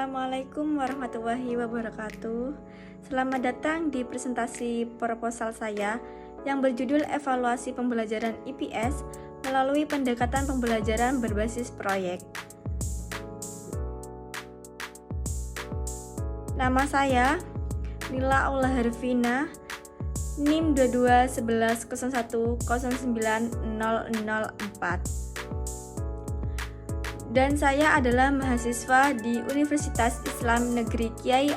Assalamualaikum warahmatullahi wabarakatuh. Selamat datang di presentasi proposal saya yang berjudul Evaluasi Pembelajaran IPS melalui pendekatan pembelajaran berbasis proyek. Nama saya Nila Aula Harvina, NIM 221101090004. Dan saya adalah mahasiswa di Universitas Islam Negeri Kiai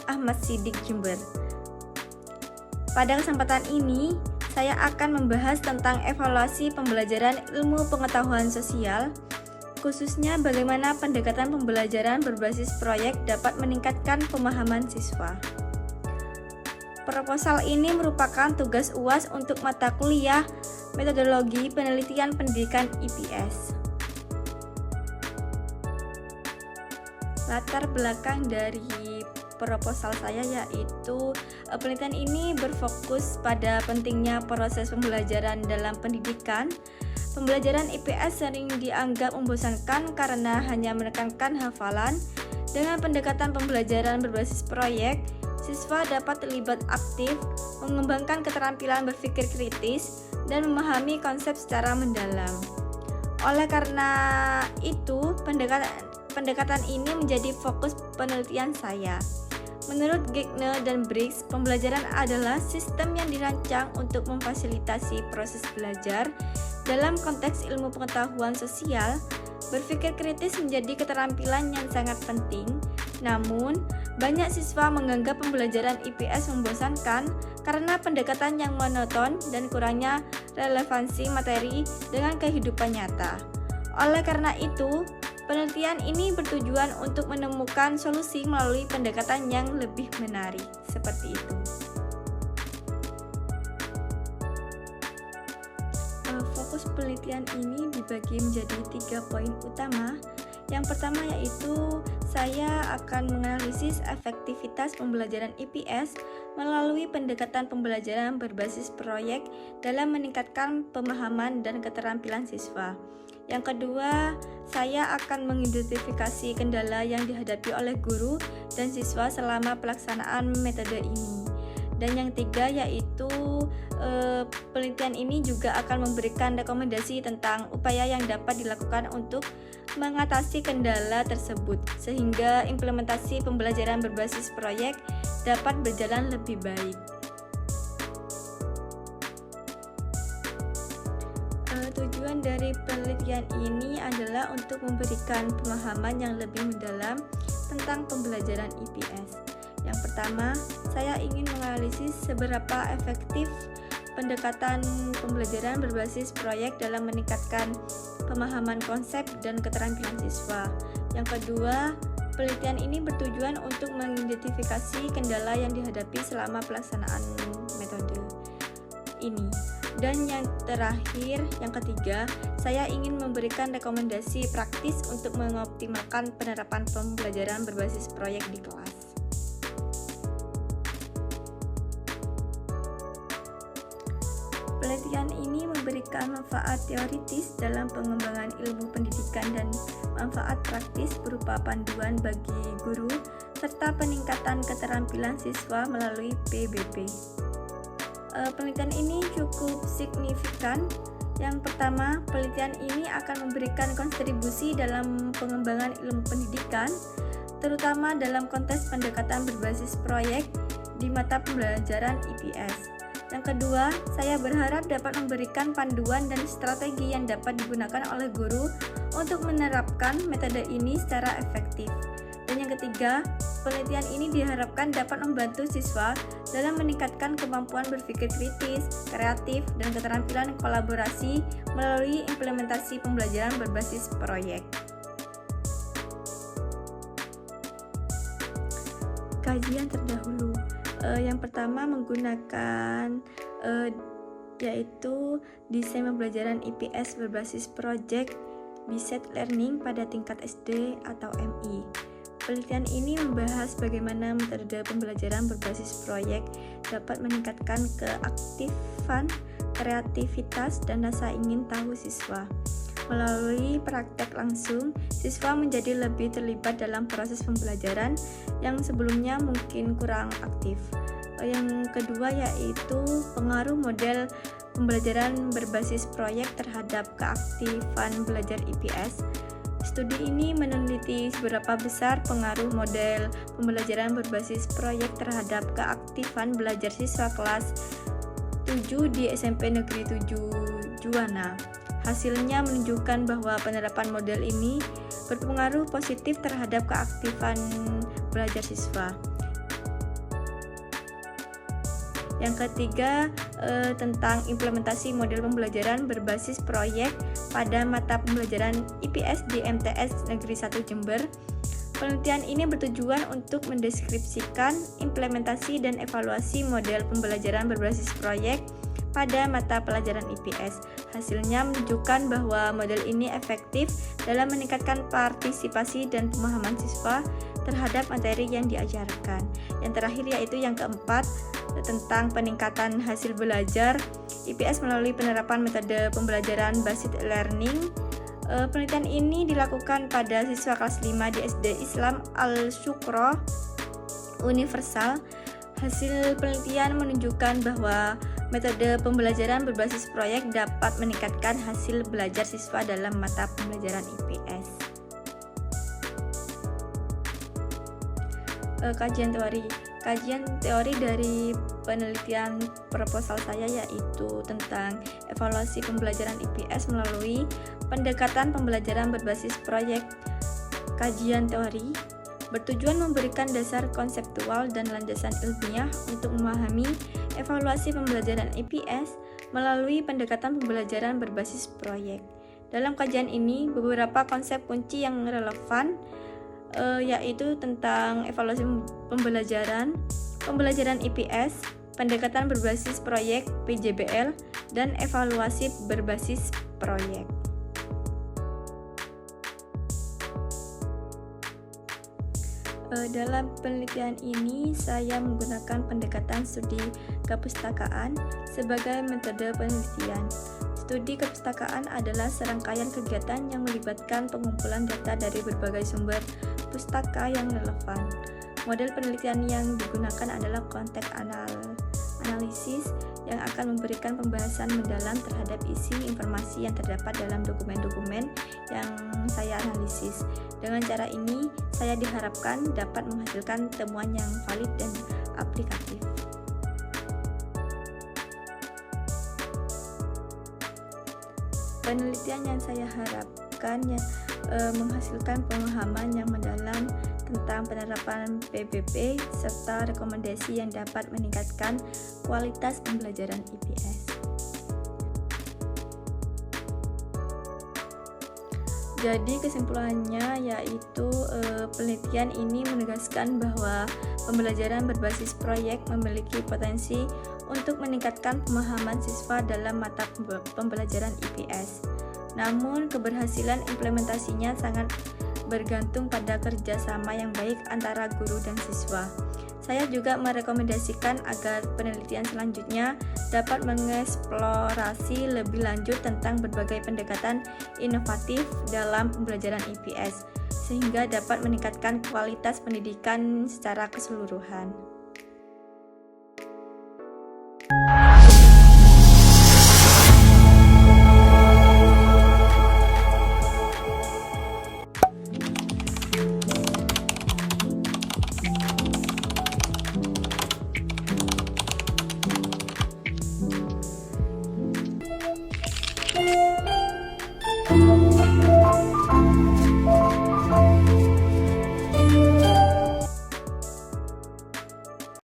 Ahmad Siddiq Jember. Pada kesempatan ini, saya akan membahas tentang evaluasi pembelajaran ilmu pengetahuan sosial, khususnya bagaimana pendekatan pembelajaran berbasis proyek dapat meningkatkan pemahaman siswa. Proposal ini merupakan tugas UAS untuk mata kuliah Metodologi Penelitian Pendidikan IPS. Latar belakang dari proposal saya yaitu penelitian ini berfokus pada pentingnya proses pembelajaran dalam pendidikan. Pembelajaran IPS sering dianggap membosankan karena hanya menekankan hafalan. Dengan pendekatan pembelajaran berbasis proyek, siswa dapat terlibat aktif, mengembangkan keterampilan berpikir kritis, dan memahami konsep secara mendalam. Oleh karena itu, pendekatan ini menjadi fokus penelitian saya. Menurut Geiger dan Briggs, pembelajaran adalah sistem yang dirancang untuk memfasilitasi proses belajar. Dalam konteks ilmu pengetahuan sosial, berpikir kritis menjadi keterampilan yang sangat penting. Namun, banyak siswa menganggap pembelajaran IPS membosankan karena pendekatan yang monoton dan kurangnya relevansi materi dengan kehidupan nyata. Oleh karena itu, penelitian ini bertujuan untuk menemukan solusi melalui pendekatan yang lebih menarik, seperti itu. Fokus penelitian ini dibagi menjadi 3 poin utama. Yang pertama yaitu saya akan menganalisis efektivitas pembelajaran IPS melalui pendekatan pembelajaran berbasis proyek dalam meningkatkan pemahaman dan keterampilan siswa. Yang kedua, saya akan mengidentifikasi kendala yang dihadapi oleh guru dan siswa selama pelaksanaan metode ini. Dan yang ketiga yaitu penelitian ini juga akan memberikan rekomendasi tentang upaya yang dapat dilakukan untuk mengatasi kendala tersebut sehingga implementasi pembelajaran berbasis proyek dapat berjalan lebih baik. Tujuan dari penelitian ini adalah untuk memberikan pemahaman yang lebih mendalam tentang pembelajaran IPS. Yang pertama, saya ingin menganalisis seberapa efektif pendekatan pembelajaran berbasis proyek dalam meningkatkan pemahaman konsep dan keterampilan siswa. Yang kedua, penelitian ini bertujuan untuk mengidentifikasi kendala yang dihadapi selama pelaksanaan metode ini. Dan yang terakhir, yang ketiga, saya ingin memberikan rekomendasi praktis untuk mengoptimalkan penerapan pembelajaran berbasis proyek di kelas. Penelitian ini memberikan manfaat teoritis dalam pengembangan ilmu pendidikan dan manfaat praktis berupa panduan bagi guru serta peningkatan keterampilan siswa melalui PBB. Penelitian ini cukup signifikan. Yang pertama, penelitian ini akan memberikan kontribusi dalam pengembangan ilmu pendidikan, terutama dalam konteks pendekatan berbasis proyek di mata pembelajaran IPS. Yang kedua, saya berharap dapat memberikan panduan dan strategi yang dapat digunakan oleh guru untuk menerapkan metode ini secara efektif. Dan yang ketiga, penelitian ini diharapkan dapat membantu siswa dalam meningkatkan kemampuan berpikir kritis, kreatif, dan keterampilan kolaborasi melalui implementasi pembelajaran berbasis proyek. Kajian terdahulu. Yang pertama menggunakan yaitu desain pembelajaran IPS berbasis proyek BSET Learning pada tingkat SD atau MI. Penelitian ini membahas bagaimana metode pembelajaran berbasis proyek dapat meningkatkan keaktifan, kreativitas, dan rasa ingin tahu siswa. Melalui praktek langsung, siswa menjadi lebih terlibat dalam proses pembelajaran yang sebelumnya mungkin kurang aktif. Yang kedua yaitu pengaruh model pembelajaran berbasis proyek terhadap keaktifan belajar IPS. Studi ini meneliti seberapa besar pengaruh model pembelajaran berbasis proyek terhadap keaktifan belajar siswa kelas 7 di SMP Negeri 7 Juwana. Hasilnya menunjukkan bahwa penerapan model ini berpengaruh positif terhadap keaktifan belajar siswa. Yang ketiga, tentang implementasi model pembelajaran berbasis proyek pada mata pembelajaran IPS di MTS Negeri 1 Jember. Penelitian ini bertujuan untuk mendeskripsikan implementasi dan evaluasi model pembelajaran berbasis proyek pada mata pelajaran IPS. Hasilnya menunjukkan bahwa model ini efektif dalam meningkatkan partisipasi dan pemahaman siswa terhadap materi yang diajarkan. Yang terakhir yaitu yang keempat, tentang peningkatan hasil belajar IPS melalui penerapan metode pembelajaran basis learning. Penelitian ini dilakukan pada siswa kelas 5 di SD Islam Al-Syukroh Universal. Hasil penelitian menunjukkan bahwa metode pembelajaran berbasis proyek dapat meningkatkan hasil belajar siswa dalam mata pembelajaran IPS. Kajian teori dari penelitian proposal saya yaitu tentang evaluasi pembelajaran IPS melalui pendekatan pembelajaran berbasis proyek. Kajian teori bertujuan memberikan dasar konseptual dan landasan ilmiah untuk memahami evaluasi pembelajaran IPS melalui pendekatan pembelajaran berbasis proyek. Dalam kajian ini, beberapa konsep kunci yang relevan yaitu tentang evaluasi pembelajaran IPS, pendekatan berbasis proyek PJBL, dan evaluasi berbasis proyek. Dalam penelitian ini, saya menggunakan pendekatan studi kepustakaan sebagai metode penelitian. Studi kepustakaan adalah serangkaian kegiatan yang melibatkan pengumpulan data dari berbagai sumber pustaka yang relevan. Model penelitian yang digunakan adalah konteks analisis yang akan memberikan pembahasan mendalam terhadap isi informasi yang terdapat dalam dokumen-dokumen yang saya analisis. Dengan cara ini, saya diharapkan dapat menghasilkan temuan yang valid dan aplikatif. Penelitian yang saya harapkan menghasilkan pemahaman yang mendalam tentang penerapan PBB serta rekomendasi yang dapat meningkatkan kualitas pembelajaran IPS. Jadi kesimpulannya yaitu penelitian ini menegaskan bahwa pembelajaran berbasis proyek memiliki potensi untuk meningkatkan pemahaman siswa dalam mata pembelajaran IPS. Namun keberhasilan implementasinya sangat bergantung pada kerjasama yang baik antara guru dan siswa. Saya juga merekomendasikan agar penelitian selanjutnya dapat mengeksplorasi lebih lanjut tentang berbagai pendekatan inovatif dalam pembelajaran IPS, sehingga dapat meningkatkan kualitas pendidikan secara keseluruhan.